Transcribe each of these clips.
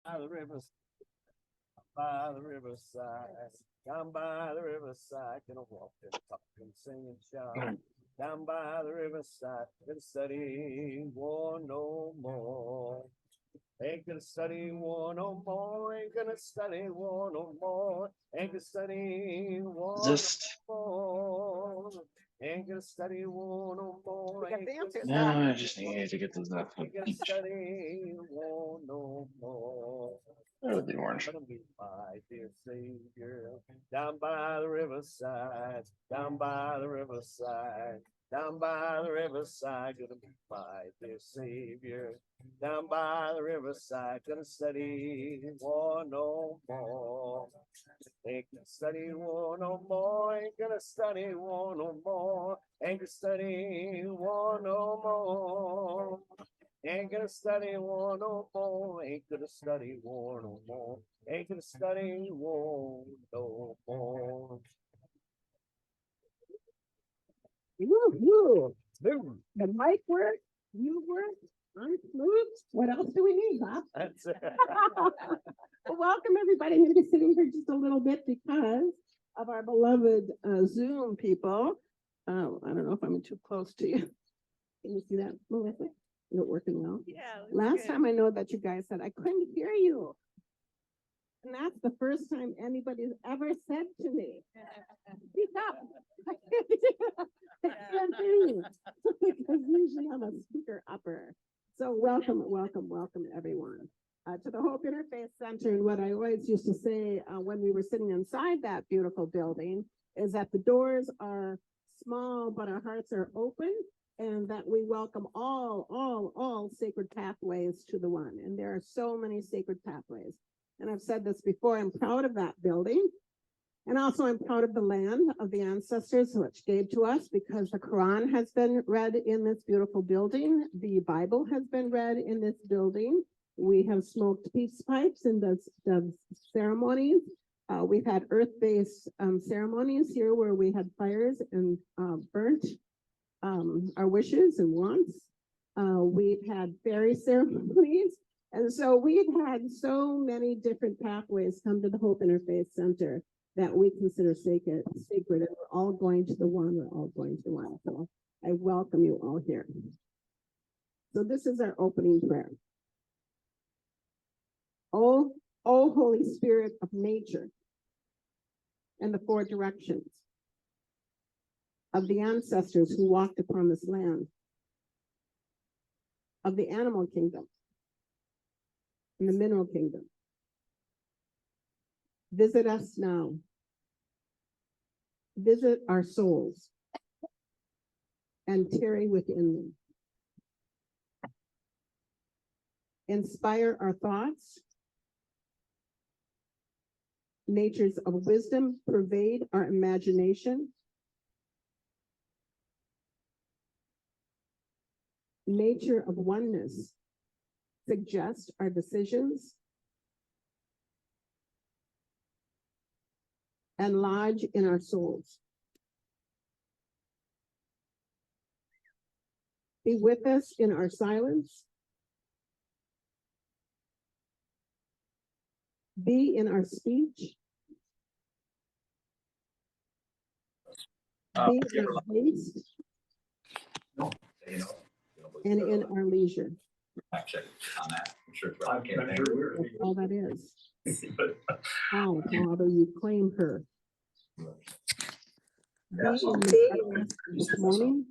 by the river, by the riverside, down by the riverside, gonna walk and talk and sing and shout. Down by the riverside, gonna study war no more. Ain't gonna study war no more. Ain't gonna study war no more. Ain't gonna study war no Just more. Ain't gonna study war no more. Ain't gonna no, study I just war needed to get those up. Ain't gonna study war no more. Oh, the orange. Gonna meet my dear Savior down by the riverside, down by the riverside, down by the riverside. Gonna meet my dear Savior down by the riverside. Gonna study war no more. Ain't gonna study war no more. Ain't gonna study war no more. Ain't gonna study war no more. Ain't gonna study war no more. Ain't gonna study war no more. Ain't gonna study war no more. Woo-hoo. The mic work, you work, I'm smooth. What else do we need, Bob? That's it. Well, welcome everybody. I'm going to be sitting here just a little bit because of our beloved Zoom people. I don't know if I'm too close to you. Can you see that, Melissa? Is it working well? Yeah. Last time I know that you guys said I couldn't hear you. And that's the first time anybody's ever said to me, speak up. I can't hear you. Because usually I'm a speaker upper. So welcome, welcome, welcome everyone to the Hope Interfaith Center. And what I always used to say when we were sitting inside that beautiful building is that the doors are small, but our hearts are open, and that we welcome all sacred pathways to the one. And there are so many sacred pathways. And I've said this before, I'm proud of that building. And also I'm proud of the land of the ancestors which gave to us, because the Quran has been read in this beautiful building. The Bible has been read in this building. We have smoked peace pipes and done ceremonies. We've had earth-based ceremonies here where we had fires and burnt our wishes and wants. We've had fairy ceremonies. And so we've had so many different pathways come to the Hope Interfaith Center that we consider sacred, and we're all going to the one, we're all going to the one. So I welcome you all here. So this is our opening prayer. Oh Holy Spirit of nature and the four directions of the ancestors who walked upon this land, of the animal kingdom, in the mineral kingdom. Visit us now. Visit our souls and tarry within them. Inspire our thoughts. Natures of wisdom pervade our imagination. Nature of oneness suggest our decisions and lodge in our souls. Be with us in our silence. Be in our speech. Be in our haste and in our leisure. Check on that. I'm sure. That's all that is. How, Father, you claim her. Be in this morning.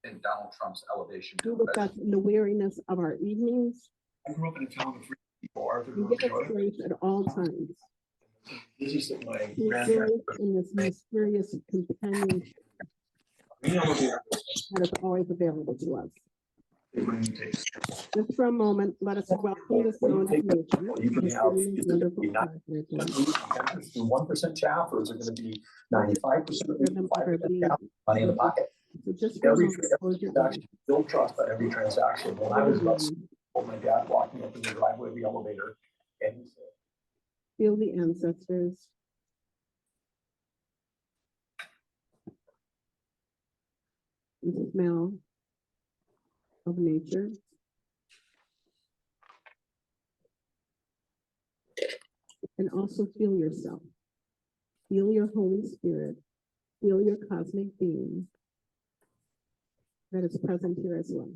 In Donald Trump's elevation. Be with us in the weariness of our evenings. I grew up in a town of 3 people, Arthur, You North give us Dakota. grace at all times. This is my We grandparents. serve in this mysterious companionship that is always available to us. Just for a moment, let us welcome this known nation. You can have, is it going to be 1% chaff, or is it going to be 95% chaff, money in the pocket? So just for a Every moment, close your eyes. transaction, build trust on every transaction. When I was about, my dad walked me up in the driveway of the elevator, and he said, Feel the ancestors. The smell of nature. And also feel yourself. Feel your Holy Spirit. Feel your cosmic being that is present here as well.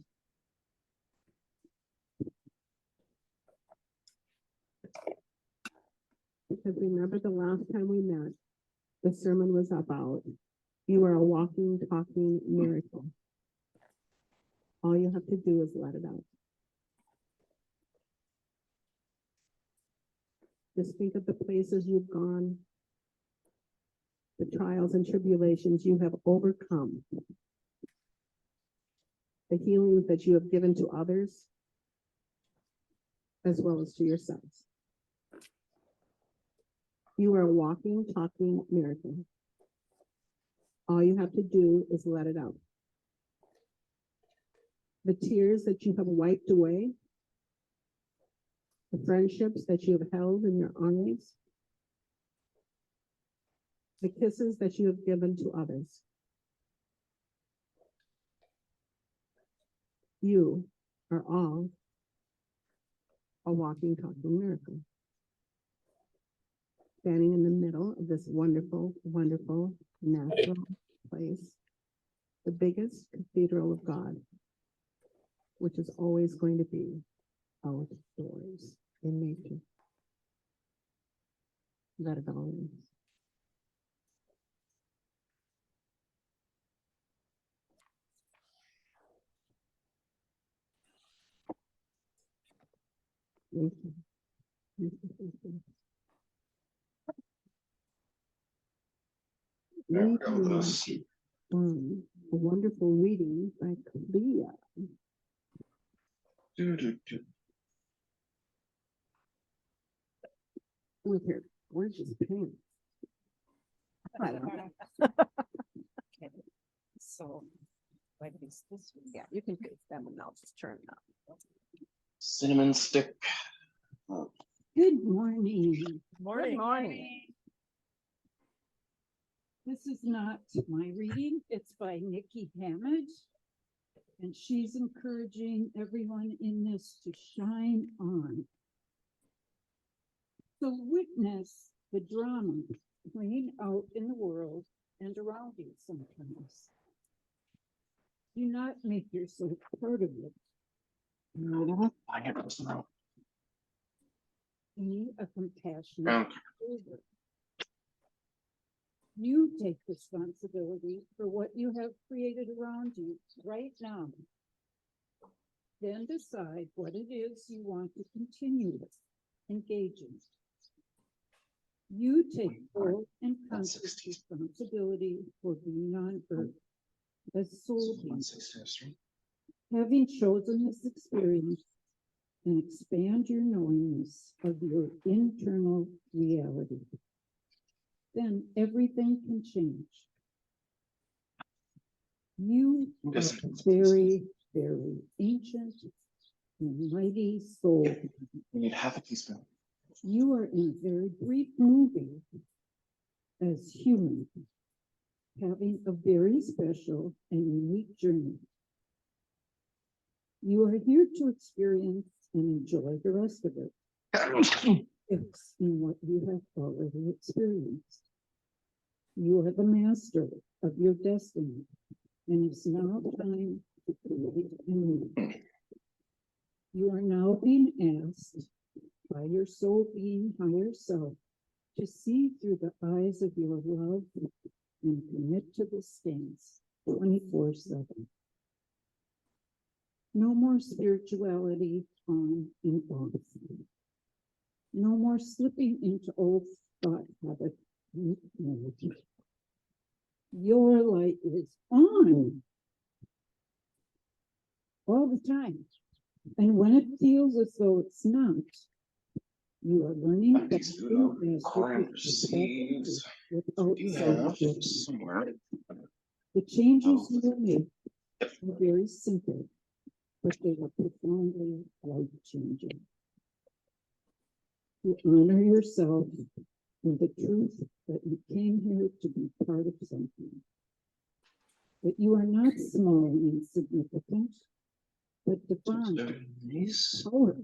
Because remember the last time we met, the sermon was about you are a walking, talking miracle. All you have to do is let it out. Just think of the places you've gone, the trials and tribulations you have overcome, the healings that you have given to others, as well as to yourselves. You are a walking, talking miracle. All you have to do is let it out. The tears that you have wiped away, the friendships that you have held in your arms, the kisses that you have given to others. You are all a walking, talking miracle. Standing in the middle of this wonderful, wonderful natural place, the biggest cathedral of God, which is always going to be outdoors in nature. Let it all in. Thank you. Thank you, thank you. There we go, Reading, this. a wonderful reading by Clea. Do. With her gorgeous pants. I don't know. Okay. So, like this, Yeah, you can face them and I'll just turn it up. Cinnamon stick. Good morning. Good morning. This is not my reading. It's by Nikki Hammond. And she's encouraging everyone in this to shine on. So witness the drama playing out in the world and around you sometimes. Do not make yourself part of it. I get this now. Be a compassionate Okay. observer. You take responsibility for what you have created around you right now. Then decide what it is you want to continue with, engage in. You take full and conscious responsibility for being on earth as soul beings. Having chosen this experience and expand your knowingness of your internal reality, then everything can change. You are a very, very ancient and mighty soul. We need half a teaspoon. You are in a very brief movie as human, having a very special and unique journey. You are here to experience and enjoy the rest of it. It's in what you have already experienced. You are the master of your destiny, and it's now time to create anew. You are now being asked by your soul being higher self to see through the eyes of your love and commit to the stance 24/7. No more spirituality on and off. No more slipping into old thought habits. Your light is on all the time. And when it feels as though it's not, you are learning A teaspoon of coriander seeds. without Do you have self-judgment. somewhere? The changes you will make are very simple, but they are profoundly life-changing. You honor yourself in the truth that you came here to be part of something. That you are not small and insignificant, but divine, Nice. powerful.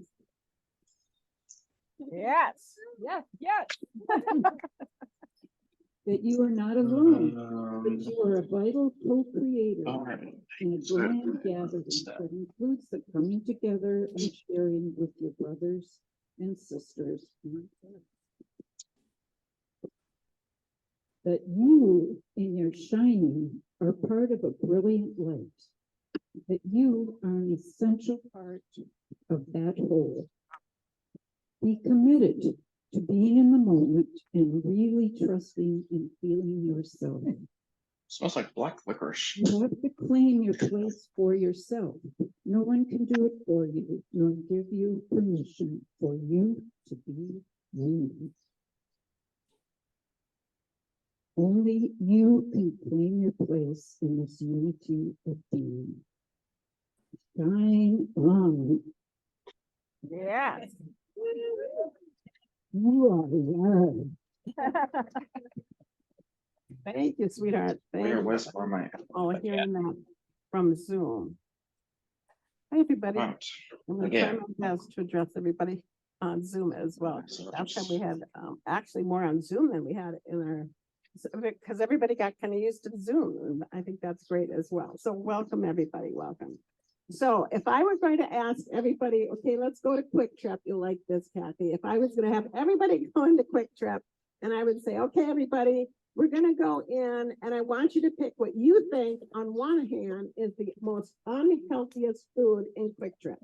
Yes, yes, yes. that you are not alone, but you are a vital co-creator all right. in a grand gathering that includes the coming together and sharing with your brothers and sisters. That you, in your shining, are part of a brilliant light. That you are an essential part of that whole. Be committed to being in the moment and really trusting and feeling yourself. Smells like black licorice. You have to claim your place for yourself. No one can do it for you, nor give you permission for you to be you. Only you can claim your place in this unity of being. Shine on. Yes. You are loved. Thank you, sweetheart. Thank Where you. was for my? Oh, hearing that from Zoom. Hi, everybody. I'm Right. gonna try Yeah. my best to address everybody on Zoom as well. Last time we had, actually more on Zoom than we had in our, because everybody got kind of used to Zoom, and I think that's great as well. So welcome, everybody, welcome. So if I were going to ask everybody, okay, let's go to Quick Trip, you'll like this, Kathy. If I was gonna have everybody go into Quick Trip, and I would say, okay, everybody, we're gonna go in, and I want you to pick what you think on one hand is the most unhealthiest food in Quick Trip.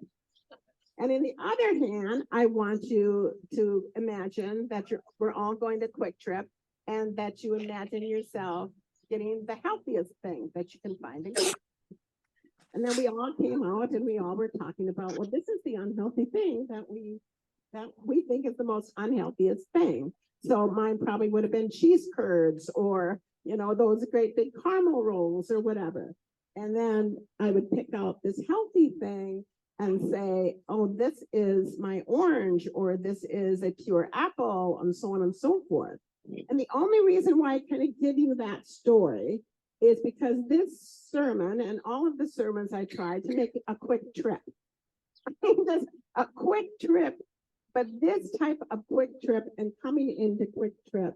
And in the other hand, I want you to imagine that we're all going to Quick Trip, and that you imagine yourself getting the healthiest thing that you can find. And then we all came out and we all were talking about, well, this is the unhealthy thing that we think is the most unhealthiest thing. So mine probably would have been cheese curds, or, those great big caramel rolls or whatever. And then I would pick out this healthy thing and say, oh, this is my orange, or this is a pure apple, and so on and so forth. And the only reason why I kind of give you that story is because this sermon and all of the sermons I tried to make a quick trip. A quick trip, but this type of quick trip and coming into Quick Trip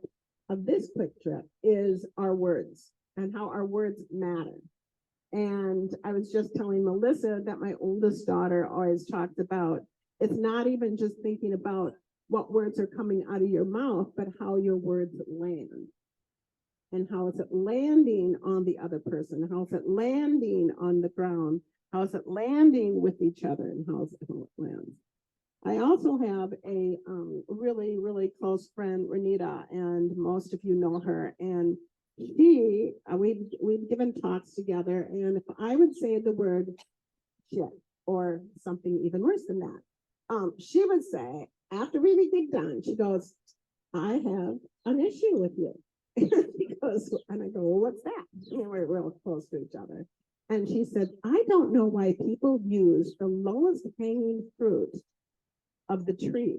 of this Quick Trip is our words and how our words matter. And I was just telling Melissa that my oldest daughter always talks about, it's not even just thinking about what words are coming out of your mouth, but how your words land. And how is it landing on the other person? How is it landing on the ground? How is it landing with each other? And how it lands? I also have a really, really close friend, Renita, and most of you know her. And we've given talks together. And if I would say the word shit or something even worse than that, she would say, after we would get done, she goes, I have an issue with you. She goes, and I go, well, what's that? And we're real close to each other. And she said, I don't know why people use the lowest hanging fruit of the tree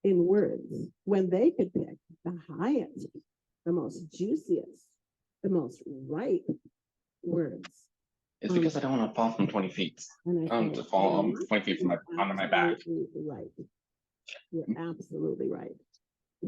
in words when they could pick the highest, the most juiciest, the most ripe words. It's because I don't want to fall from 20 feet. And I To thought, fall "You're 20 feet from onto my back. absolutely right. You're absolutely right.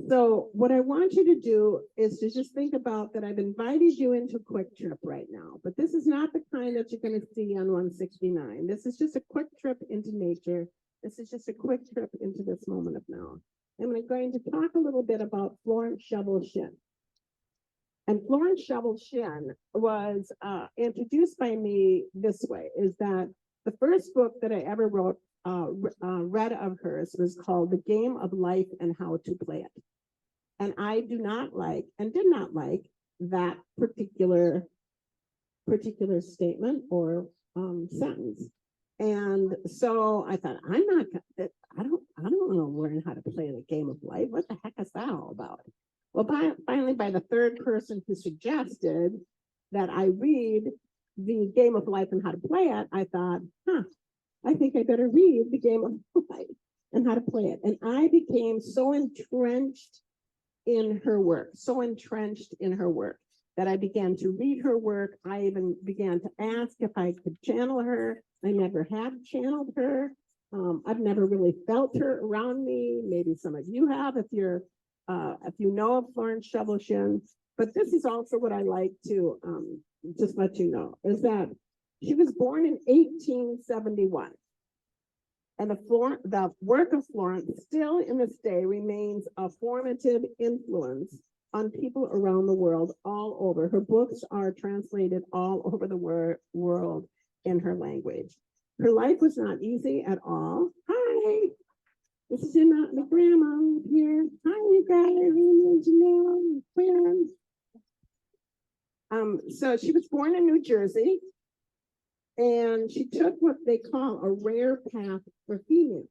So what I want you to do is to just think about that I've invited you into Quick Trip right now, but this is not the kind that you're going to see on 169. This is just a quick trip into nature. This is just a quick trip into this moment of now. And we're going to talk a little bit about Florence Scovel Shinn. And Florence Scovel Shinn was introduced by me this way, is that the first book that I ever wrote, read of hers was called The Game of Life and How to Play It. And I do not like and did not like that particular statement or sentence. And so I thought, I don't want to learn how to play the game of life. What the heck is that all about? Well, finally, by the third person who suggested that I read The Game of Life and How to Play It, I thought, I think I better read The Game of Life and How to Play It. And I became so entrenched in her work, that I began to read her work. I even began to ask if I could channel her. I never had channeled her. I've never really felt her around me. Maybe some of you have if you know of Florence Shovelshire. But this is also what I like to just let you know is that she was born in 1871. And the work of Florence still in this day remains a formative influence on people around the world, all over. Her books are translated all over the world in her language. Her life was not easy at all. Hi, this is my grandma here. Hi, you guys, Janelle, friends. So she was born in New Jersey, and she took what they call a rare path for females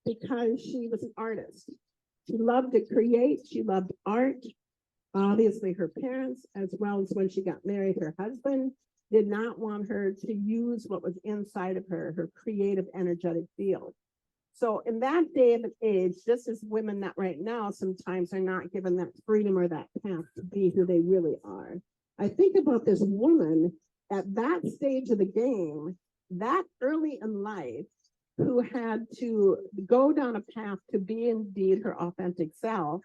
because she was an artist. She loved to create. She loved art. Obviously, her parents, as well as when she got married, her husband did not want her to use what was inside of her creative, energetic field. So in that day of age, just as women that right now sometimes are not given that freedom or that path to be who they really are. I think about this woman at that stage of the game, that early in life, who had to go down a path to be indeed her authentic self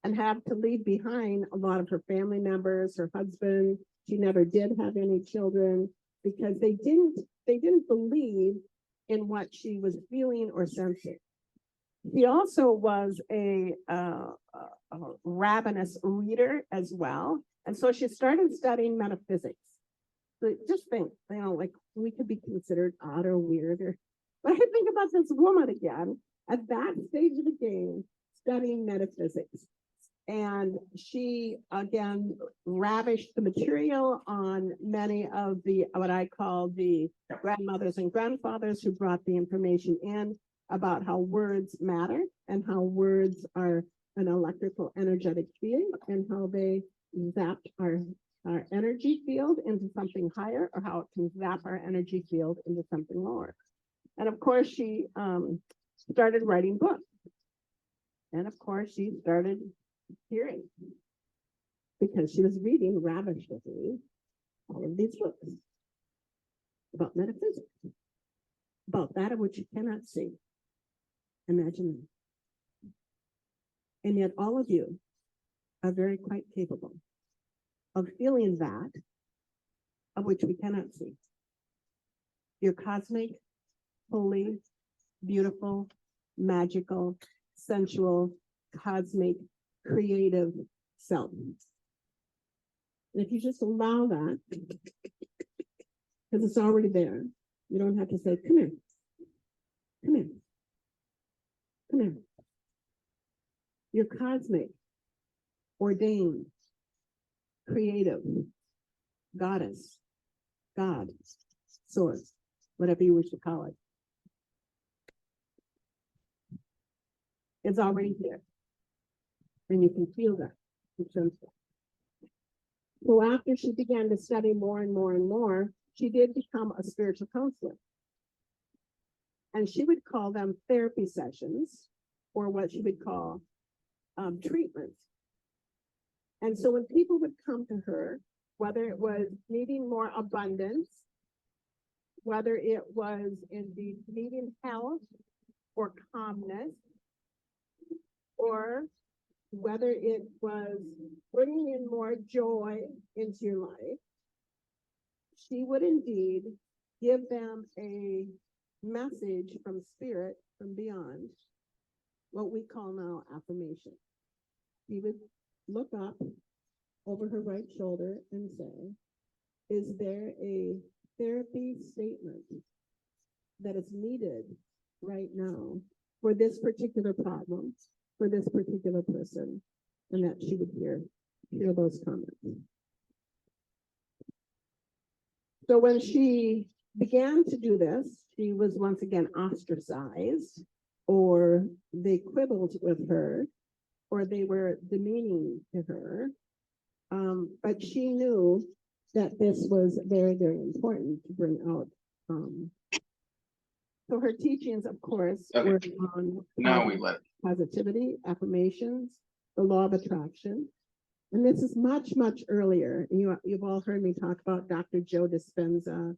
and have to leave behind a lot of her family members, her husband. She never did have any children because they didn't believe in what she was feeling or sensing. She also was a ravenous reader as well. And so she started studying metaphysics. So just think, like we could be considered odd or weird. But I think about this woman again at that stage of the game, studying metaphysics. And she, again, ravished the material on many of the, what I call the grandmothers and grandfathers who brought the information in about how words matter and how words are an electrical energetic field and how they zap our energy field into something higher or how it can zap our energy field into something lower. And of course, she started writing books. And of course, she started hearing because she was reading ravishingly all of these books about metaphysics, about that of which you cannot see. Imagine that. And yet all of you are very quite capable of feeling that of which we cannot see. Your cosmic, holy, beautiful, magical, sensual, cosmic, creative self. And if you just allow that, because it's already there, you don't have to say, come here, come here, come here. You're cosmic, ordained, creative, goddess, God, source, whatever you wish to call it. It's already here. And you can feel that. You sense that. So after she began to study more and more and more, she did become a spiritual counselor. And she would call them therapy sessions, or what she would call treatments. And so when people would come to her, whether it was needing more abundance, whether it was indeed needing health or calmness, or whether it was bringing in more joy into your life, she would indeed give them a message from spirit, from beyond, what we call now affirmation. She would look up over her right shoulder and say, is there a therapy statement that is needed right now for this particular problem, for this particular person? And that she would hear those comments. So when she began to do this, she was once again ostracized, or they quibbled with her, or they were demeaning to her. But she knew that this was very, very important to bring out. So her teachings, of course, Okay. were on Now we let positivity, affirmations, the law of attraction. And this is much, much earlier. And you've all heard me talk about Dr. Joe Dispenza,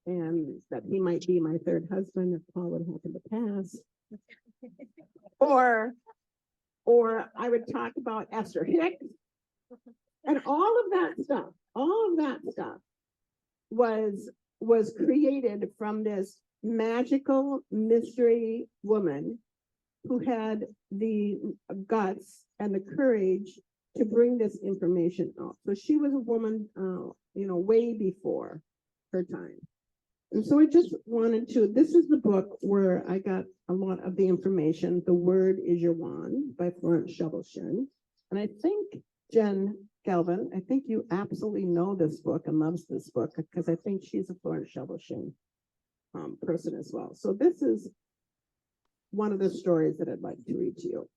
and that he might be my third husband if Paul would happen to pass. Or I would talk about Esther Hicks. And all of that stuff was created from this magical mystery woman who had the guts and the courage to bring this information out. So she was a woman, way before her time. And so I just wanted to, this is the book where I got a lot of the information. The Word is Your Wand by Florence Scovel-Shinn. And I think, Jen Galvin, I think you absolutely know this book and loves this book because I think she's a Florence Scovel-Shinn person as well. So this is one of the stories that I'd like to read to you.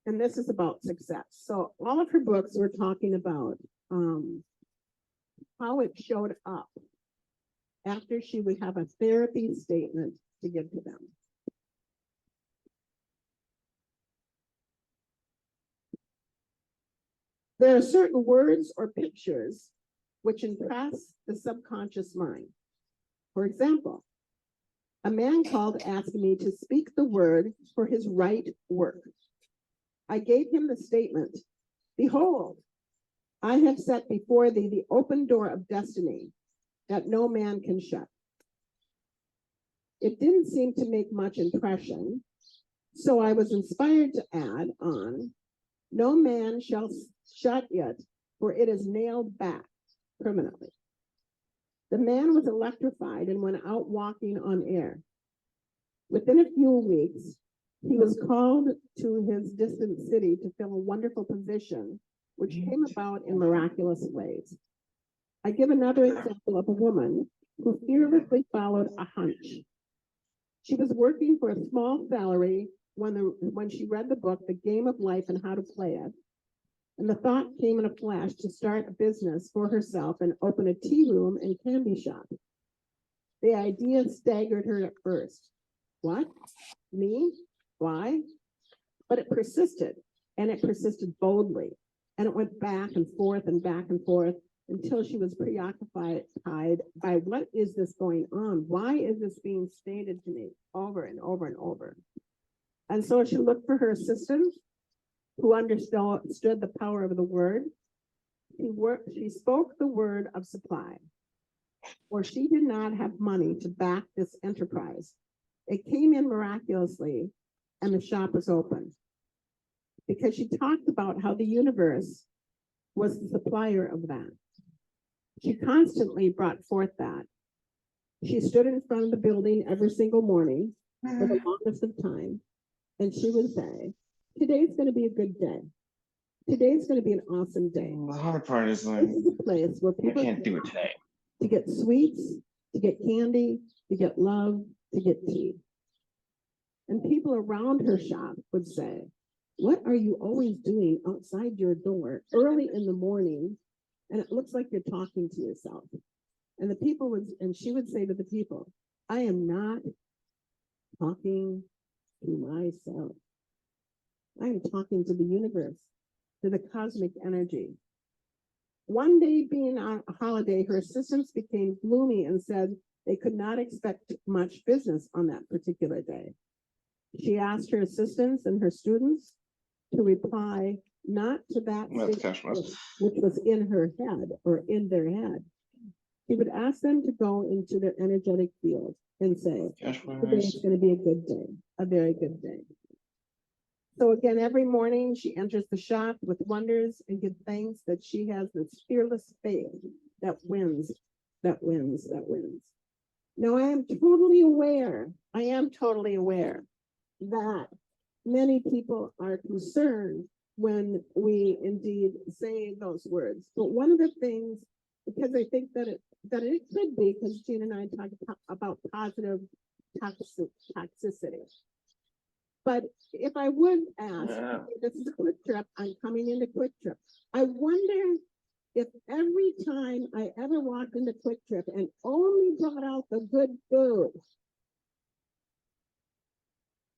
And this is about success. So all of her books were talking about how it showed up after she would have a therapy statement to give to them. There are certain words or pictures which impress the subconscious mind. For example, a man called asking me to speak the word for his right work. I gave him the statement, "Behold, I have set before thee the open door of destiny that no man can shut." It didn't seem to make much impression, so I was inspired to add on, "No man shall shut it, for it is nailed back permanently." The man was electrified and went out walking on air. Within a few weeks, he was called to his distant city to fill a wonderful position, which came about in miraculous ways. I give another example of a woman who fearlessly followed a hunch. She was working for a small salary when she read the book, The Game of Life and How to Play It. And the thought came in a flash to start a business for herself and open a tea room and candy shop. The idea staggered her at first. What? Me? Why? But it persisted, and it persisted boldly. And it went back and forth until she was preoccupied by what is this going on? Why is this being stated to me over and over and over? And so she looked for her assistant who understood the power of the word. She spoke the word of supply, for she did not have money to back this enterprise. It came in miraculously, and the shop was open. Because she talked about how the universe was the supplier of that. She constantly brought forth that. She stood in front of the building every single morning for the longest of time, and she would say, "Today's going to be a good day. Today's going to be an awesome day." The hard part is like, This is a place where I people can't do it today. to get sweets, to get candy, to get love, to get tea. And people around her shop would say, "What are you always doing outside your door early in the morning? And it looks like you're talking to yourself." And she would say to the people, "I am not talking to myself. I am talking to the universe, to the cosmic energy." One day, being on a holiday, her assistants became gloomy and said they could not expect much business on that particular day. She asked her assistants and her students to reply not to that That's statement, cash flows. which was in her head or in their head. She would ask them to go into their energetic field and say, Cash "Today is flows. going to be a good day, a very good day." So again, every morning she enters the shop with wonders and gives thanks that she has this fearless faith that wins, that wins, that wins. Now I am totally aware that many people are concerned when we indeed say those words. But one of the things, because I think that it could be, because Gene and I talked about positive toxicity. But if I would ask, Yeah. this is a Quick Trip, I'm coming into Quick Trip. I wonder if every time I ever walked into Quick Trip and only brought out the good food,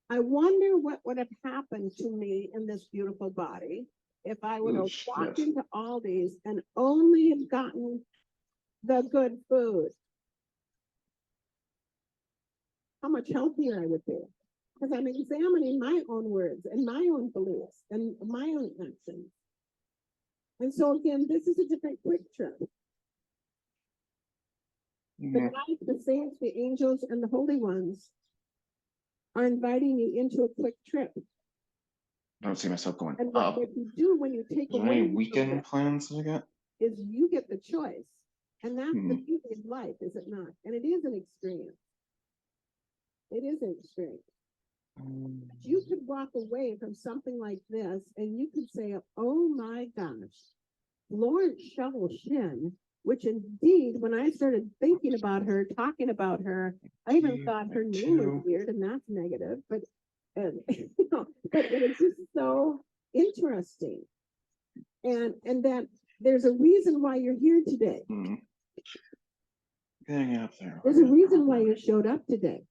I wonder what would have happened to me in this beautiful body if I would have Oof, walked yes. into Aldi's and only have gotten the good food. how much healthier I would be. Because I'm examining my own words and my own beliefs and my own actions. And so again, this is a different quick trip. The Yeah. light, the saints, the angels, and the holy ones are inviting you into a quick trip. I don't see myself going And up. what you do when you take Is there away any from weekend that plans I got? is you get the choice. And that's the Hmm. beauty of life, is it not? And it is an experience. It is an experience. You could walk away from something like this and you could say, oh my gosh, Florence Shovel Shin, which indeed, when I started thinking about her, talking about her, I even thought her name was weird, and that's negative, but you know, but it was just so interesting. And that there's a reason why you're here today. Getting up there. There's a reason why you showed up today.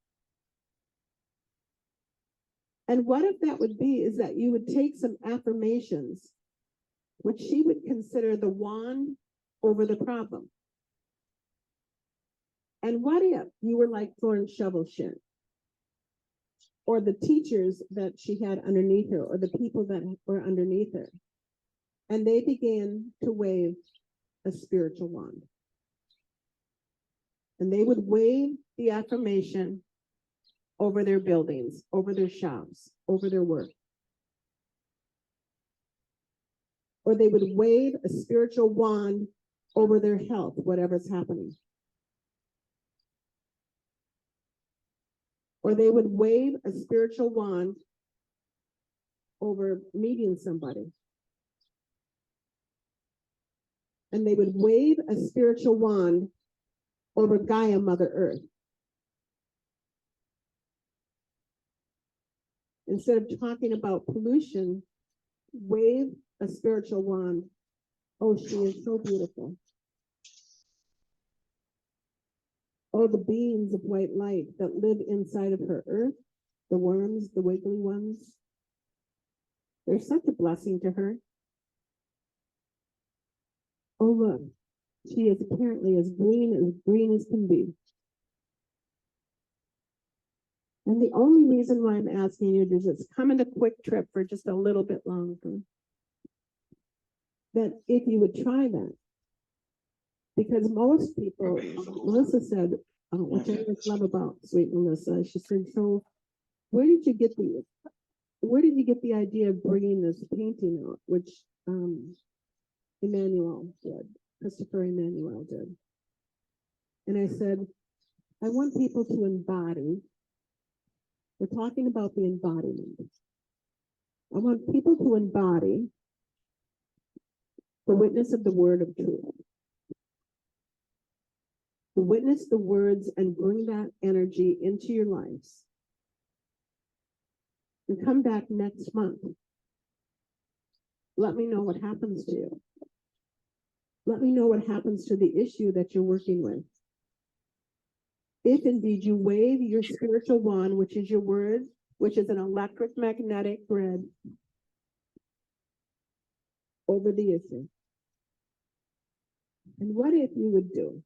And what if that would be is that you would take some affirmations, which she would consider the wand over the problem. And what if you were like Florence Shovel Shin? Or the teachers that she had underneath her, or the people that were underneath her. And they began to wave a spiritual wand. And they would wave the affirmation over their buildings, over their shops, over their work. Or they would wave a spiritual wand over their health, whatever's happening. Or they would wave a spiritual wand over meeting somebody. And they would wave a spiritual wand over Gaia, Mother Earth. Instead of talking about pollution, wave a spiritual wand. Oh, she is so beautiful. Oh, the beings of white light that live inside of her earth, the worms, the wiggly ones. They're such a blessing to her. Oh, look, she is apparently as green as can be. And the only reason why I'm asking you to just come in a quick trip for just a little bit longer, that if you would try that, because most people, Melissa said, which I always love about sweet Melissa, she said, so where did you get the idea of bringing this painting out, which Emmanuel did, Christopher Emmanuel did. And I said, I want people to embody. We're talking about the embodiment. I want people to embody the witness of the word of truth. To witness the words and bring that energy into your lives. And come back next month. Let me know what happens to you. Let me know what happens to the issue that you're working with. If indeed you wave your spiritual wand, which is your word, which is an electromagnetic grid, over the issue. And what if you would do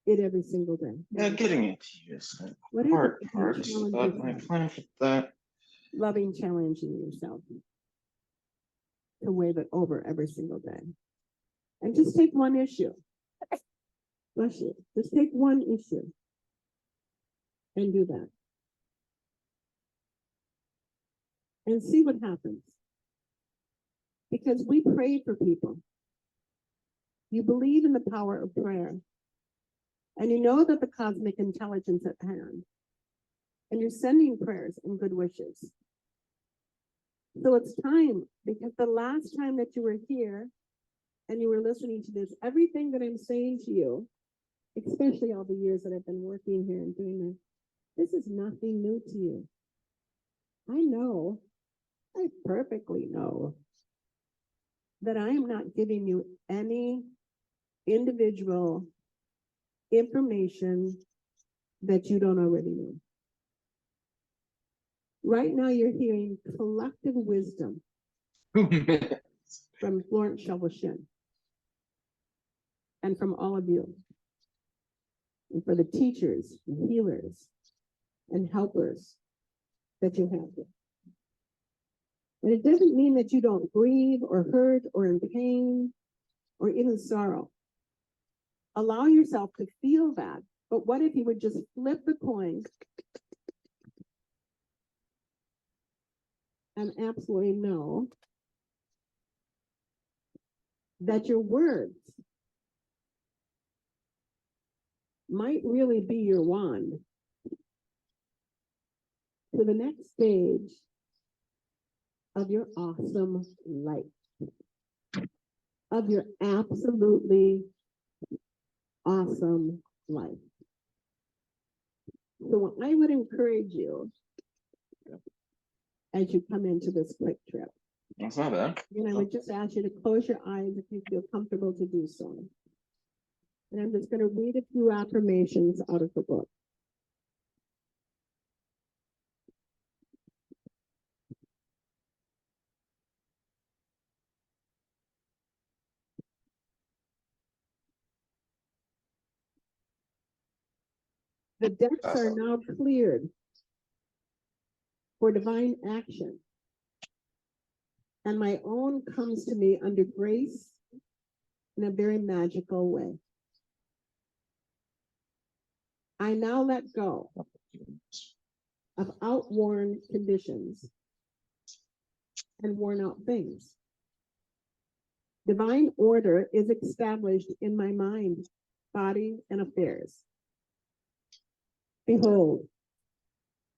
it every single day? Yeah, getting it to you is What hard if you part, challenge but my yourself? plan for that. Loving challenging yourself to wave it over every single day. And just take one issue. Bless you. Just take one issue and do that. And see what happens. Because we pray for people. You believe in the power of prayer. And you know that the cosmic intelligence at hand. And you're sending prayers and good wishes. So it's time, because the last time that you were here and you were listening to this, everything that I'm saying to you, especially all the years that I've been working here and doing this is nothing new to you. I know, I perfectly know that I am not giving you any individual information that you don't already know. Right now, you're hearing collective wisdom from Florence Shovel Shin and from all of you. And for the teachers, and healers, and helpers that you have here. And it doesn't mean that you don't grieve or hurt or in pain or even sorrow. Allow yourself to feel that. But what if you would just flip the coin and absolutely know that your words might really be your wand to the next stage of your awesome life, of your absolutely awesome life. So I would encourage you as you come into this quick trip, That's not bad. and I would just ask you to close your eyes if you feel comfortable to do so. And I'm just going to read a few affirmations out of the book. The decks are now cleared for divine action, and my own comes to me under grace in a very magical way. I now let go of outworn conditions and worn out things. Divine order is established in my mind, body, and affairs. Behold,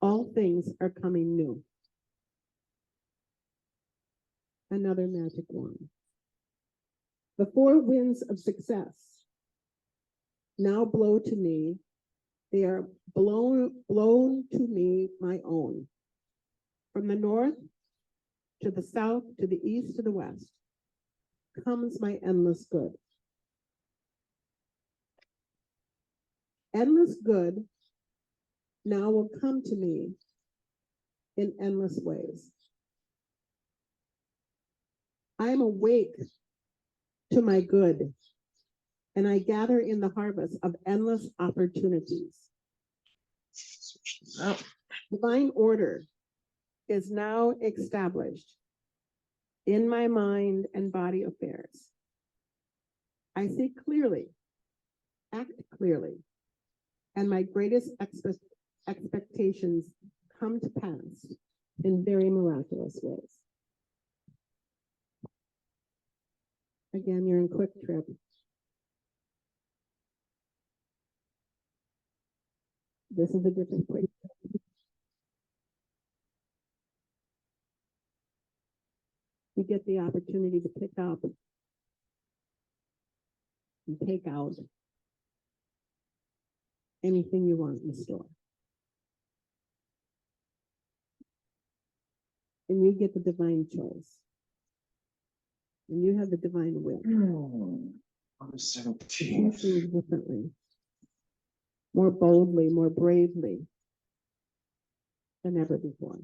all things are coming new. Another magic wand. The four winds of success now blow to me. They are blown to me, my own. From the north to the south, to the east, to the west, comes my endless good. Endless good now will come to me in endless ways. I am awake to my good, and I gather in the harvest of endless opportunities. Oh, Divine order is now established in my mind and body affairs. I see clearly, act clearly, and my greatest expectations come to pass in very miraculous ways. Again, you're in quick trip. This is a different quick trip. You get the opportunity to pick up and take out anything you want in the store. And you get the divine choice. And you have the divine will. On the Do 17th. things differently, more boldly, more bravely than ever before.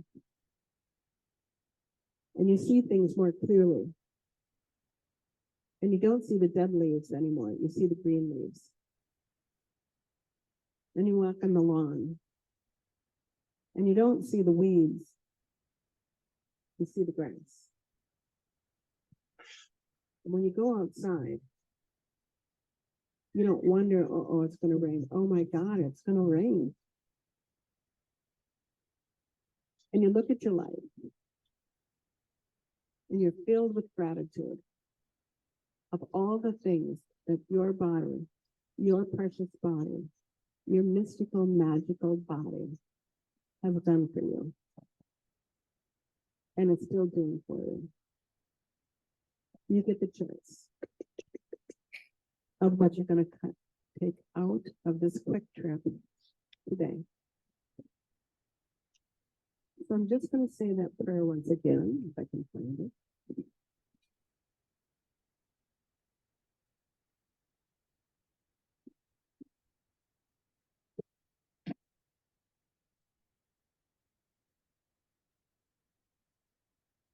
And you see things more clearly. And you don't see the dead leaves anymore. You see the green leaves. Then you walk on the lawn and you don't see the weeds. You see the grass. And when you go outside, you don't wonder, oh, it's going to rain. Oh my God, it's going to rain. And you look at your life and you're filled with gratitude of all the things that your body, your precious body, your mystical, magical body has done for you. And it's still doing for you. You get the choice of what you're going to take out of this quick trip today. So I'm just going to say that prayer once again, if I can find it.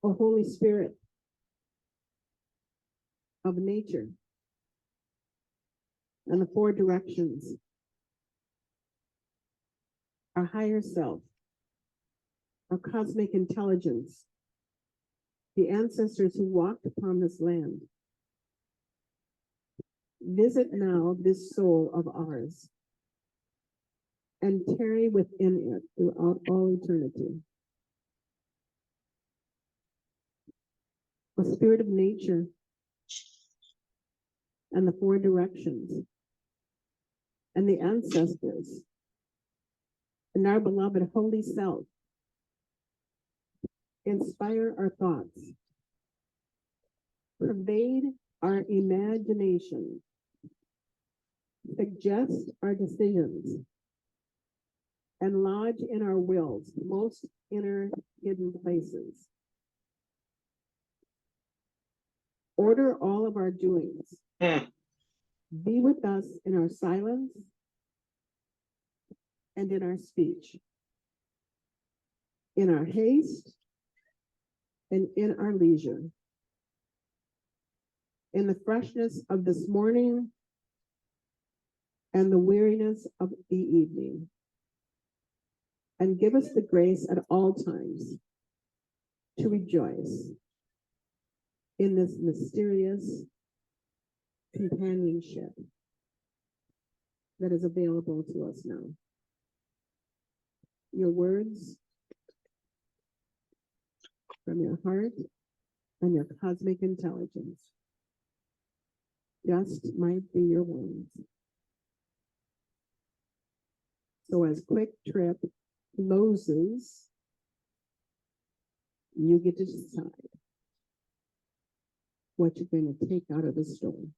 O Holy Spirit of nature and the four directions, our higher self, our cosmic intelligence, the ancestors who walked upon this land. Visit now this soul of ours and tarry within it throughout all eternity. The spirit of nature and the four directions and the ancestors and our beloved holy self inspire our thoughts, pervade our imagination, suggest our decisions, and lodge in our wills most inner hidden places. Order all of our doings. Be with us in our silence and in our speech, in our haste and in our leisure, in the freshness of this morning and the weariness of the evening. And give us the grace at all times to rejoice in this mysterious companionship that is available to us now. Your words from your heart and your cosmic intelligence just might be your words. So as Quick Trip closes, you get to decide what you're going to take out of the story.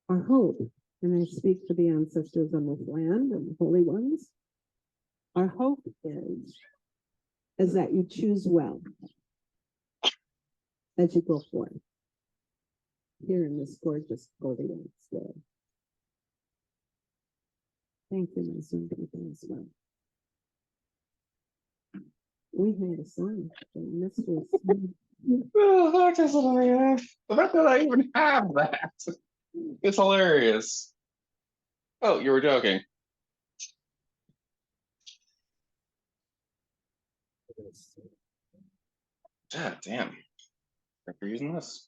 Our hope, and I speak for the ancestors on this land and the holy ones, our hope is that you choose well as you go forth here in this gorgeous Goldilocks day. Thank you, my son, people as well. We had a song, and this was Oh, that is what I have. The fact that I even have that. It's hilarious. Oh, you were joking. God damn. Thank you for using this.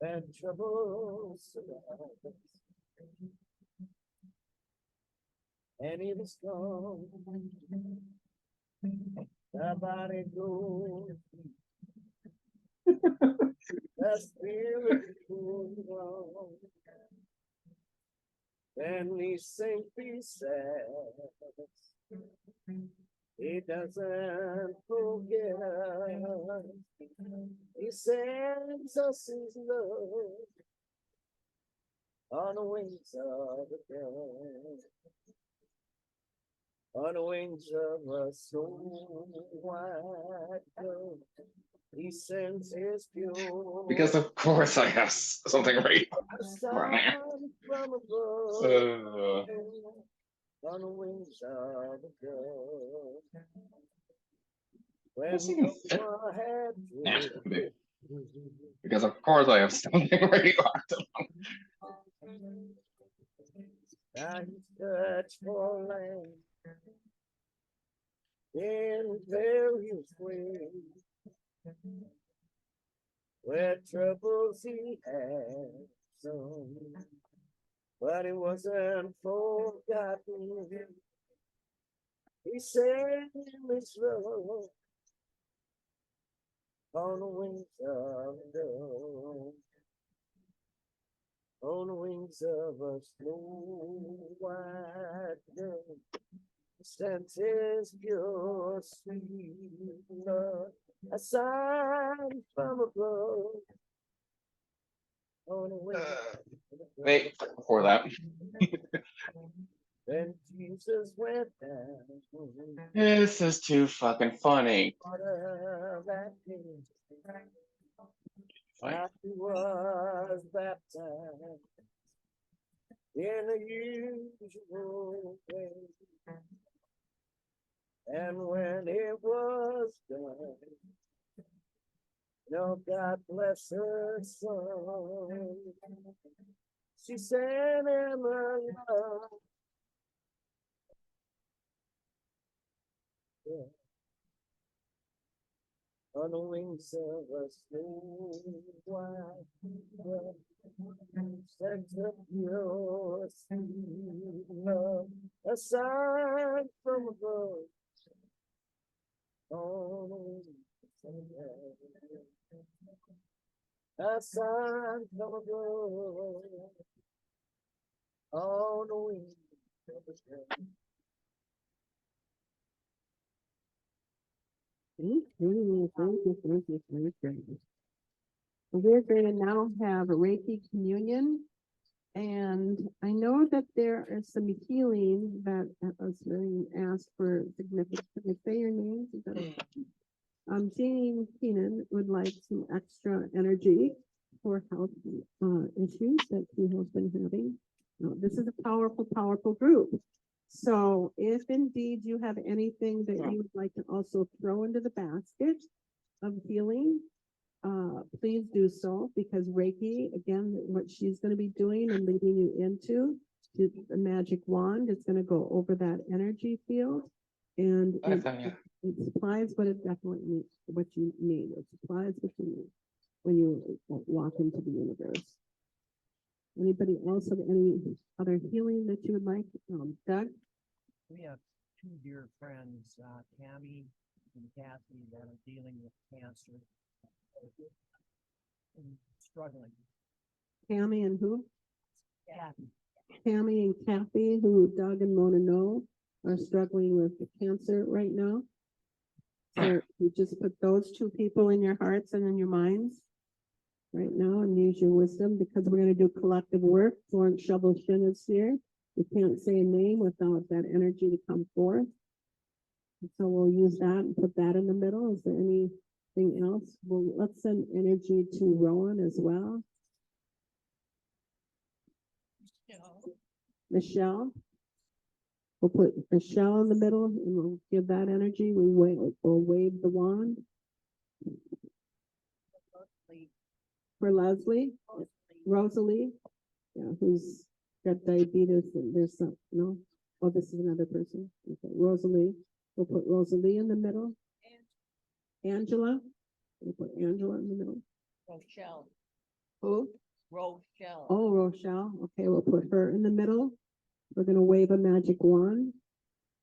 And trouble surrounds us. And it is gone. Nobody goes. The spirit goes on. Then he sings peace. He doesn't forget us. He sends us his love on the wings of the dawn. On the wings of a snow white dove, he sends his pure. Because of course I have something right. From above, on the wings of a dove. When What's even fit? no one had Yeah, to. because of course I have something radioactive. Now he's searched for land in various ways, where troubles he had some, but it wasn't forgotten. He sent his love on the wings of the dove. On the wings of a snow white dove, sent his pure sweet love, a sign from above. On the wings of the dove. Wait, before that. Then Jesus went down. This is too fucking funny. Water that day. Like, After he was baptized in the usual way, and when it was done, No, God bless her son. She said, in love. Yeah. On the wings of a smooth white dove, sex of pure sweet love, a sign from above. On the wings of a sign from above. On the wings of a Thank you, thank you, thank you, thank you. We're going to now have a Reiki communion. And I know that there is some healing that was being asked for significant. Can I say your names? Is that okay? Jane Keenan would like some extra energy for health issues that she has been having. This is a powerful, powerful group. So if indeed you have anything that you would like to also throw into the basket of healing, please do so, because Reiki, again, what she's going to be doing and leading you into the magic wand is going to go over that energy field, and it supplies what it definitely needs, what you need. It supplies what you need when you walk into the universe. Anybody else have any other healing that you would like? Doug? We have two dear friends, Tammy and Kathy, that are dealing with cancer and struggling. Tammy and who? Kathy. Tammy and Kathy, who Doug and Mona know, are struggling with cancer right now. So you just put those two people in your hearts and in your minds right now and use your wisdom, because we're going to do collective work. Florence Shovel-Shin is here. You can't say a name without that energy to come forth. And so we'll use that and put that in the middle. Is there anything else? Well, let's send energy to Rowan as well. Michelle. We'll put Michelle in the middle and we'll give that energy. We'll wave the wand. For Leslie. Rosalie. Yeah, who's got diabetes and there's some, no? Oh, this is another person. Okay, Rosalie. We'll put Rosalie in the middle. Angela. We'll put Angela in the middle. Rochelle. Who? Rochelle. Oh, Rochelle. Okay, we'll put her in the middle. We're going to wave a magic wand.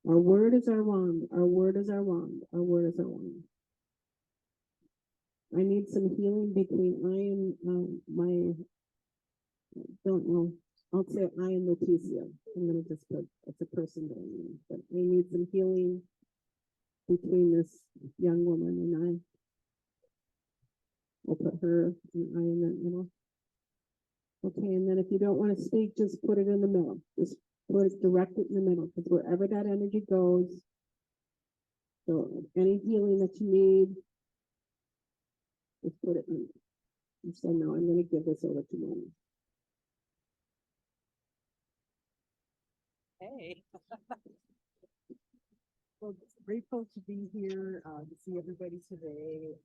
Our word is our wand. Our word is our wand. Our word is our wand. I need some healing between I and my, don't know. I'll say I and Leticia. I'm going to just put, it's a person that I mean, but I need some healing between this young woman and I. We'll put her and I in that middle. Okay, and then if you don't want to speak, just put it in the middle. Just put it, direct it in the middle, because wherever that energy goes, so any healing that you need, just put it in. And so now I'm going to give this over to Mona. Hey. Well, grateful to be here, to see everybody today.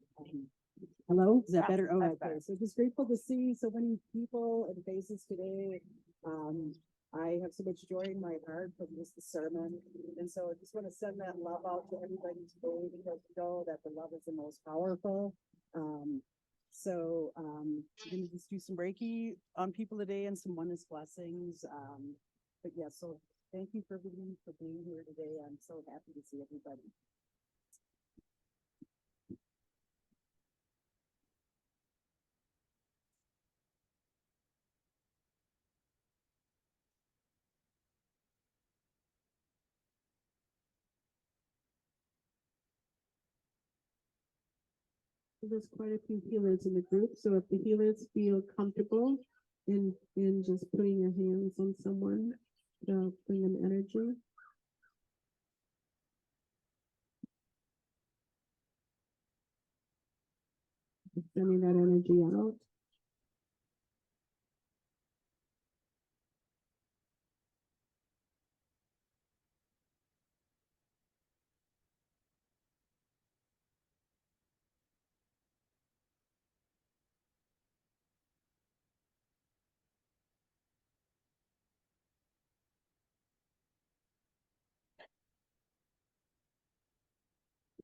Hello? Is that better? Oh, that's okay. better. So just grateful to see so many people and faces today. I have so much joy in my heart from this sermon. And so I just want to send that love out to everybody today, because we know that the love is the most powerful. I'm going to just do some Reiki on people today and some oneness blessings. But yeah, so thank you for being here today. I'm so happy to see everybody. There's quite a few healers in the group, so if the healers feel comfortable in just putting your hands on someone, bring them energy. Sending that energy out.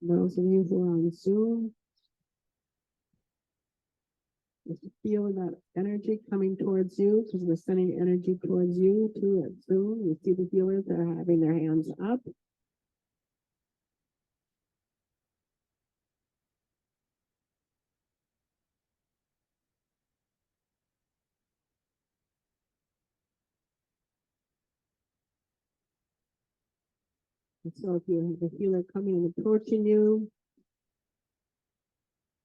Those of you who are on Zoom, just feel that energy coming towards you because we're sending energy towards you too at Zoom. You see the healers that are having their hands up. And so if you have a healer coming and approaching you,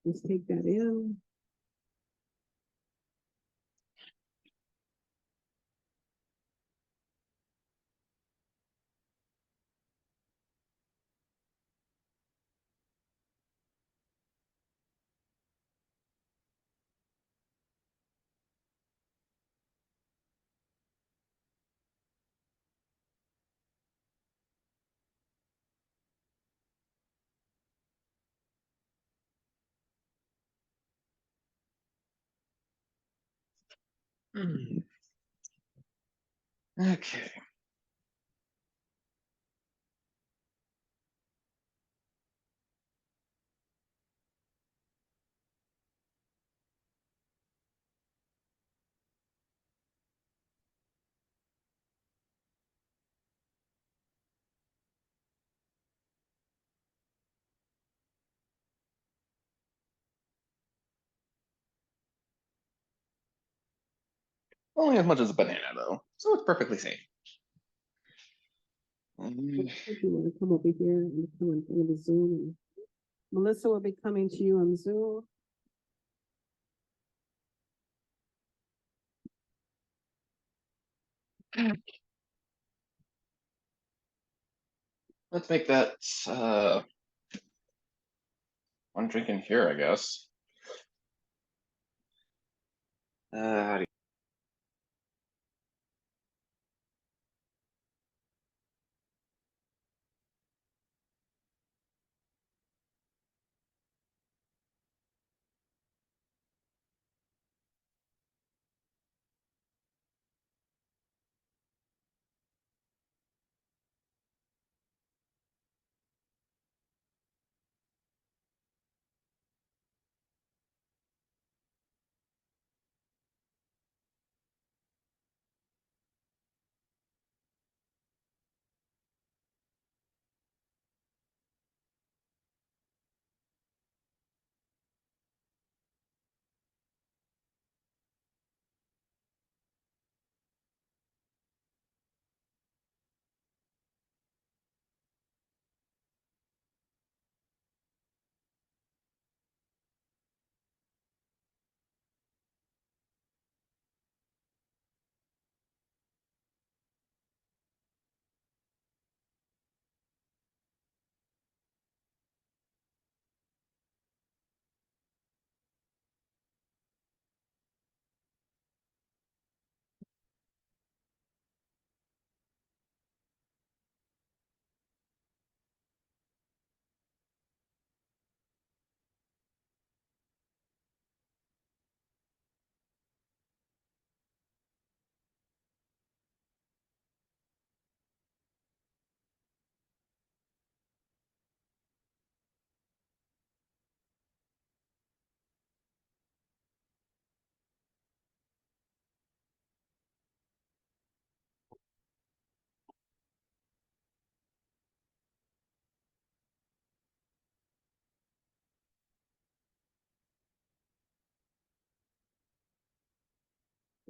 just take that in. Okay. Only as much as a banana, though, so it's perfectly safe. If you want to come over here and come in front of the Zoom. And Melissa will be coming to you on Zoom. Let's make that one drink in here, I guess. How do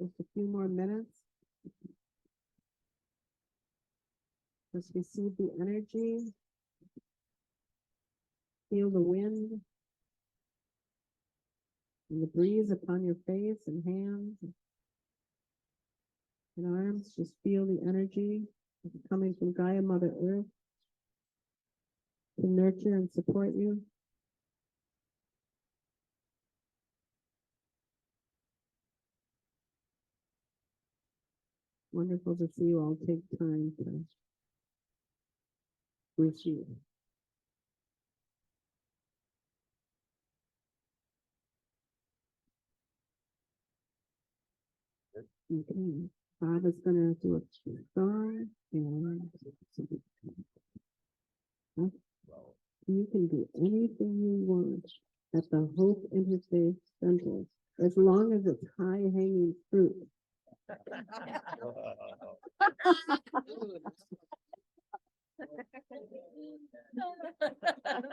Just a few more minutes. Just receive the energy. Feel the wind and the breeze upon your face and hands and arms. Just feel the energy coming from Gaia Mother Earth to nurture and support you. Wonderful to see you all take time to receive. Okay, Bob is gonna do a song and You can do anything you want at the Hope Interfaith Center, as long as it's high hanging fruit.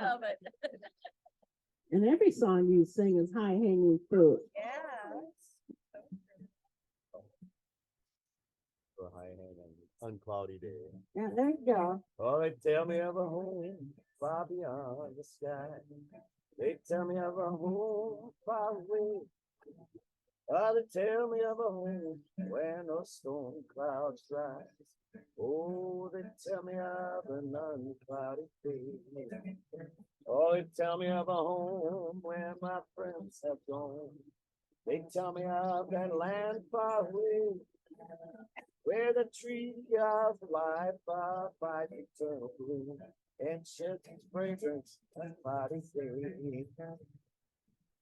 Love it. And every song you sing is high hanging fruit. Yeah. For a high hanging, uncloudy day. Yeah, there you go. Oh, they tell me of a home far beyond the sky. They tell me of a home far away. Oh, they tell me of a home where no storm clouds rise. Oh, they tell me of an unclouded day. Oh, they tell me of a home where my friends have gone. They tell me of that land far away, where the tree of life are by eternal bloom and sheds its fragrance and body day.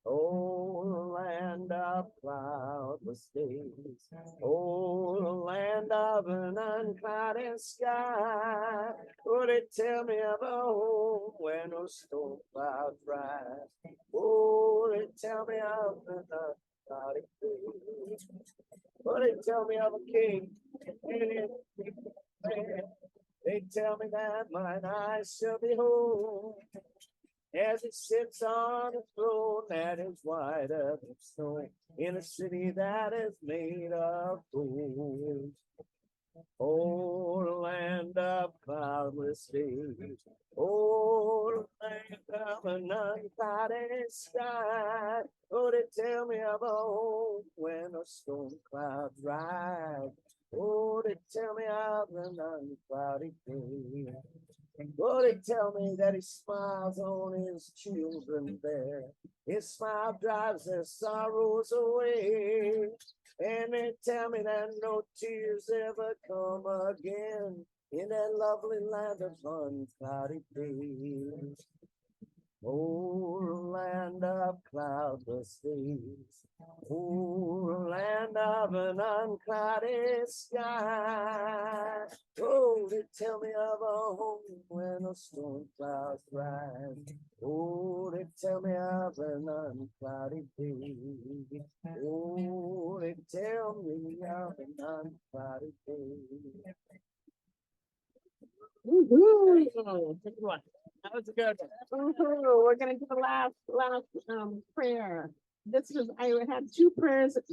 Oh, land of cloudless days, oh, land of an unclouded sky. Oh, they tell me of a home where no storm clouds rise. Oh, they tell me of an unclouded day. Oh, they tell me of a king. They tell me that mine eyes shall behold as it sits on a throne that is whiter than snow in a city that is made of gold. Oh, land of cloudless days, oh, land of an unclouded sky. Oh, they tell me of a home when the storm clouds rise. Oh, they tell me of an unclouded day. Oh, they tell me that he smiles on his children there. His smile drives their sorrows away. And they tell me that no tears ever come again in that lovely land of unclouded days. Oh, land of cloudless days. Oh, land of an unclouded sky. Oh, they tell me of a home when the storm clouds rise. Oh, they tell me of an unclouded day. Oh, they tell me of an unclouded day. Woo-hoo. Good one. That was a good one. Woo-hoo. We're gonna do the last prayer. This was, I had two prayers at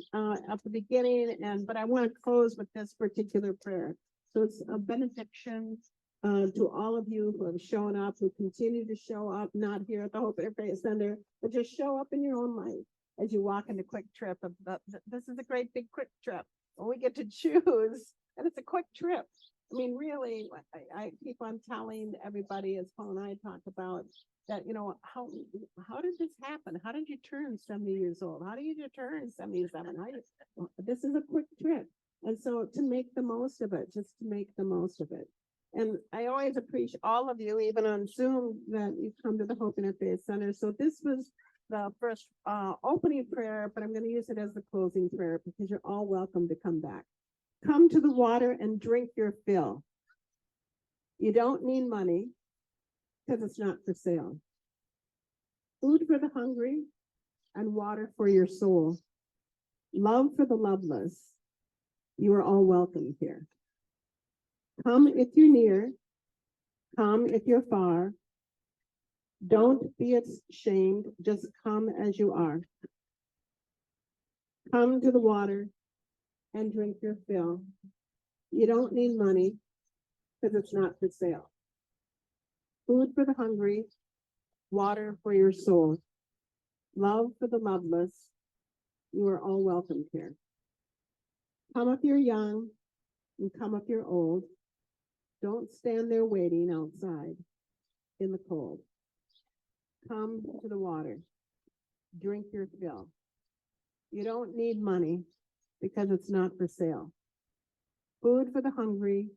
the beginning, but I want to close with this particular prayer. So it's a benediction to all of you who have shown up, who continue to show up, not here at the Hope Interfaith Center, but just show up in your own life as you walk into Quick Trip. This is a great big Quick Trip. And we get to choose, and it's a quick trip. I mean, really, I keep on telling everybody, as Paul and I talk about, that, you know, how did this happen? How did you turn 70 years old? How did you turn 77? This is a quick trip. And so to make the most of it, just to make the most of it. And I always appreciate all of you, even on Zoom, that you come to the Hope Interfaith Center. So this was the first opening prayer, but I'm going to use it as the closing prayer because you're all welcome to come back. Come to the water and drink your fill. You don't need money because it's not for sale. Food for the hungry and water for your soul. Love for the loveless. You are all welcome here. Come if you're near. Come if you're far. Don't be ashamed. Just come as you are. Come to the water and drink your fill. You don't need money because it's not for sale. Food for the hungry, water for your soul, love for the loveless. You are all welcome here. Come if you're young and come if you're old. Don't stand there waiting outside in the cold. Come to the water, drink your fill. You don't need money because it's not for sale. Food for the hungry,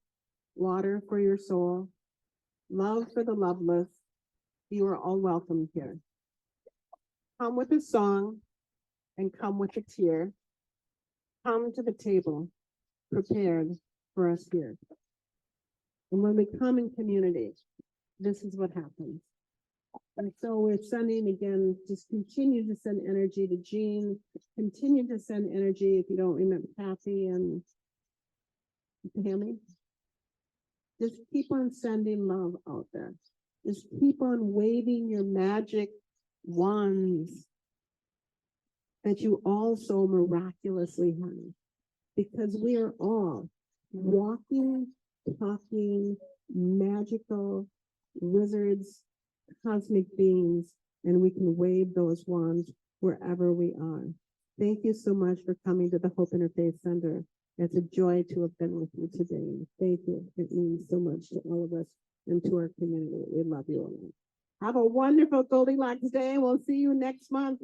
water for your soul, love for the loveless. You are all welcome here. Come with a song and come with a tear. Come to the table prepared for us here. And when we come in community, this is what happens. And so we're sending again, just continue to send energy to Jean, continue to send energy, if you don't remember Kathy and Tammy. Just keep on sending love out there. Just keep on waving your magic wands that you all so miraculously have. Because we are all walking, talking, magical wizards, cosmic beings, and we can wave those wands wherever we are. Thank you so much for coming to the Hope Interfaith Center. It's a joy to have been with you today. Thank you. It means so much to all of us and to our community. We love you all. Have a wonderful Goldilocks day. We'll see you next month.